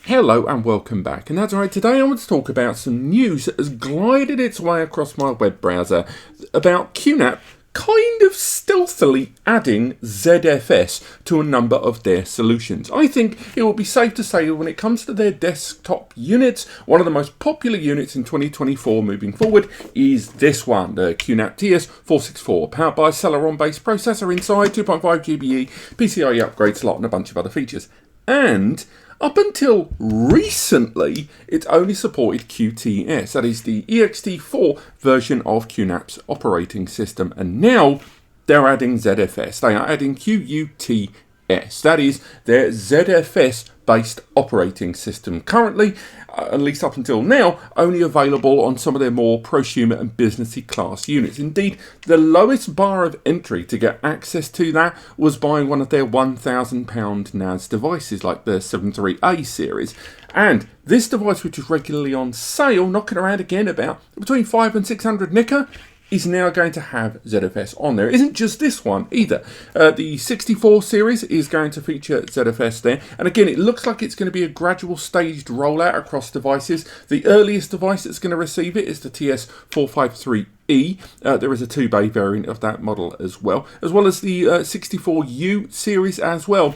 Hello and welcome back, and that's right, today I want to talk about some news that has glided its way across my web browser about QNAP kind of stealthily adding ZFS to a number of their solutions. I think it will be safe to say that when it comes to their desktop units, one of the most popular units in 2024 moving forward is this one, the QNAP TS-464, powered by a Celeron-based processor inside, 2.5 GBE, PCIe upgrade slot and a bunch of other features. And up until recently, it only supported QuTS, that is the ext4 version of QNAP's operating system. And now they're adding ZFS. They are adding QuTS, that is their ZFS-based operating system. Currently, at least up until now, only available on some of their more prosumer and businessy class units. Indeed, the lowest bar of entry to get access to that was buying one of their £1,000 NAS devices, like the 73A series. And this device, which is regularly on sale, knocking around again about between 500 and 600 nicker, is now going to have ZFS on there. It isn't just this one either. The 64 series is going to feature ZFS there. And again, it looks like it's going to be a gradual staged rollout across devices. The earliest device that's going to receive it is the TS-453E. There is a 2-bay variant of that model as well as the 64U series as well.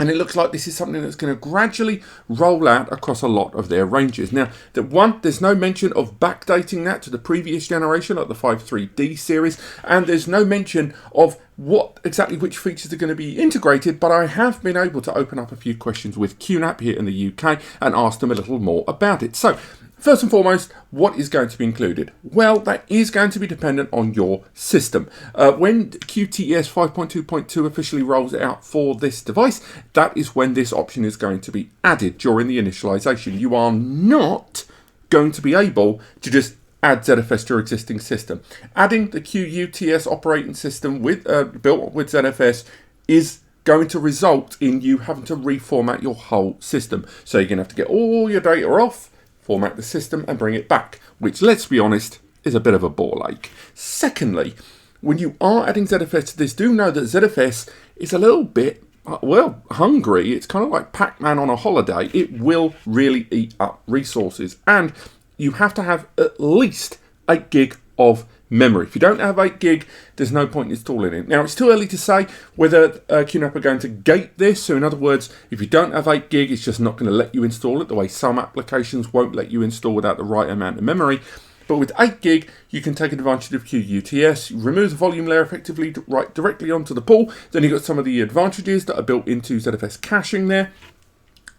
And it looks like this is something that's going to gradually roll out across a lot of their ranges. Now, there's no mention of backdating that to the previous generation, like the 53D series, and there's no mention of which features are going to be integrated, but I have been able to open up a few questions with QNAP here in the UK and ask them a little more about it. So, first and foremost, what is going to be included? Well, that is going to be dependent on your system. When QuTS 5.2.2 officially rolls out for this device, that is when this option is going to be added during the initialization. You are not going to be able to just add ZFS to your existing system. Adding the QuTS operating system built with ZFS is going to result in you having to reformat your whole system. So you're going to have to get all your data off, format the system and bring it back, which, let's be honest, is a bit of a ball ache. Secondly, when you are adding ZFS to this, do know that ZFS is a little bit, hungry. It's kind of like Pac-Man on a holiday. It will really eat up resources, and you have to have at least 8 gig of memory. If you don't have 8 gig, there's no point in installing it. Now, it's too early to say whether QNAP are going to gate this. So in other words, if you don't have 8 gig, it's just not going to let you install it, the way some applications won't let you install without the right amount of memory. But with 8 gig, you can take advantage of QuTS, remove the volume layer effectively, right directly onto the pool. Then you've got some of the advantages that are built into ZFS caching there,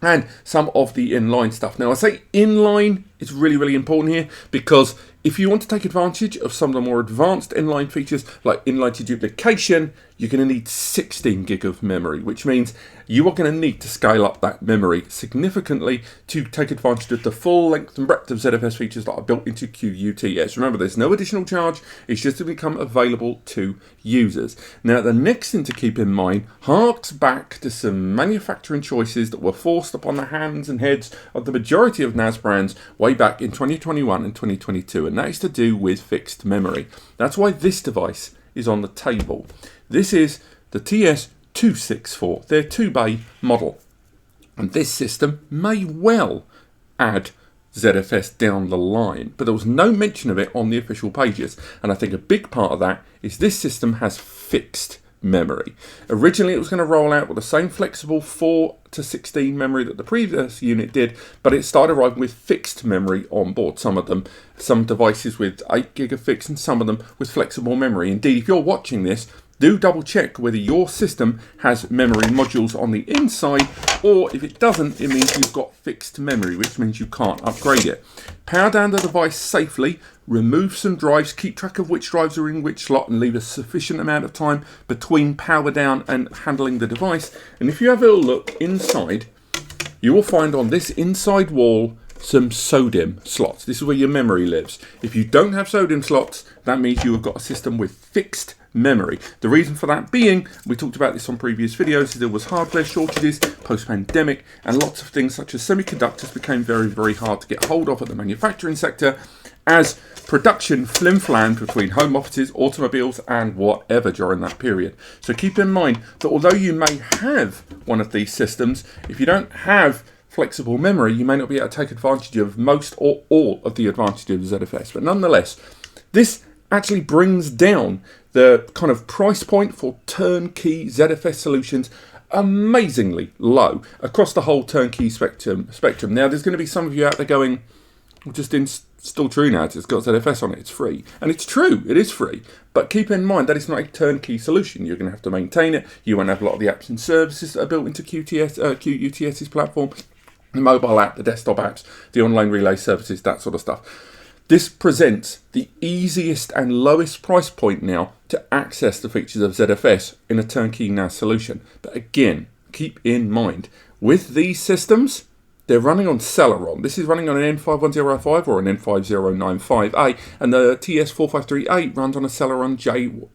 and some of the inline stuff. Now, I say inline is really, really important here, because if you want to take advantage of some of the more advanced inline features like inline deduplication, you're going to need 16 gig of memory, which means you are going to need to scale up that memory significantly to take advantage of the full length and breadth of ZFS features that are built into QuTS. Remember, there's no additional charge, it's just to become available to users. Now, the next thing to keep in mind harks back to some manufacturing choices that were forced upon the hands and heads of the majority of NAS brands way back in 2021 and 2022, and that is to do with fixed memory. That's why this device is on the table. This is the TS-264, their 2-bay model. And this system may well add ZFS down the line, but there was no mention of it on the official pages. And I think a big part of that is this system has fixed memory. Originally, it was going to roll out with the same flexible 4 to 16 memory that the previous unit did, but it started arriving with fixed memory on board. Some devices with 8 gig of fixed and some of them with flexible memory. Indeed, if you're watching this, do double check whether your system has memory modules on the inside, or if it doesn't, it means you've got fixed memory, which means you can't upgrade it. Power down the device safely, remove some drives, keep track of which drives are in which slot, and leave a sufficient amount of time between power down and handling the device. And if you have a look inside, you will find on this inside wall some SODIMM slots. This is where your memory lives. If you don't have SODIMM slots, that means you have got a system with fixed memory. The reason for that being, we talked about this on previous videos, there was hardware shortages post-pandemic, and lots of things such as semiconductors became very, very hard to get hold of at the manufacturing sector, as production flim-flammed between home offices, automobiles and whatever during that period. So keep in mind that although you may have one of these systems, if you don't have flexible memory, you may not be able to take advantage of most or all of the advantages of ZFS. But nonetheless, this actually brings down the kind of price point for turnkey ZFS solutions amazingly low across the whole turnkey spectrum. Now, there's going to be some of you out there going, well, just install TrueNAS, it's got ZFS on it, it's free. And it's true, it is free. But keep in mind that it's not a turnkey solution. You're going to have to maintain it. You won't have a lot of the apps and services that are built into QuTS's platform, the mobile app, the desktop apps, the online relay services, that sort of stuff. This presents the easiest and lowest price point now to access the features of ZFS in a turnkey NAS solution. But again, keep in mind, with these systems, they're running on Celeron. This is running on an N5105 or an N5095A, and the TS-453E runs on a Celeron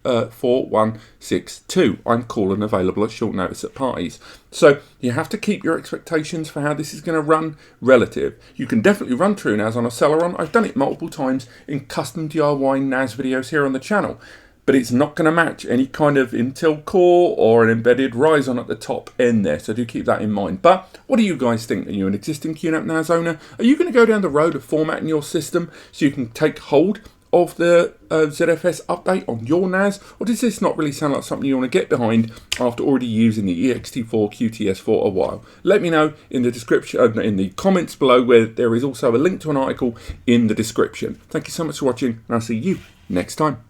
J4162. I'm cool and available at short notice at parties. So you have to keep your expectations for how this is going to run relative. You can definitely run TrueNAS on a Celeron. I've done it multiple times in custom DIY NAS videos here on the channel. But it's not going to match any kind of Intel Core or an embedded Ryzen at the top end there, so do keep that in mind. But what do you guys think? Are you an existing QNAP NAS owner? Are you going to go down the road of formatting your system so you can take hold of the ZFS update on your NAS? Or does this not really sound like something you want to get behind after already using the ext4 QTS for a while? Let me know in the description, in the comments below, where there is also a link to an article in the description. Thank you so much for watching, and I'll see you next time.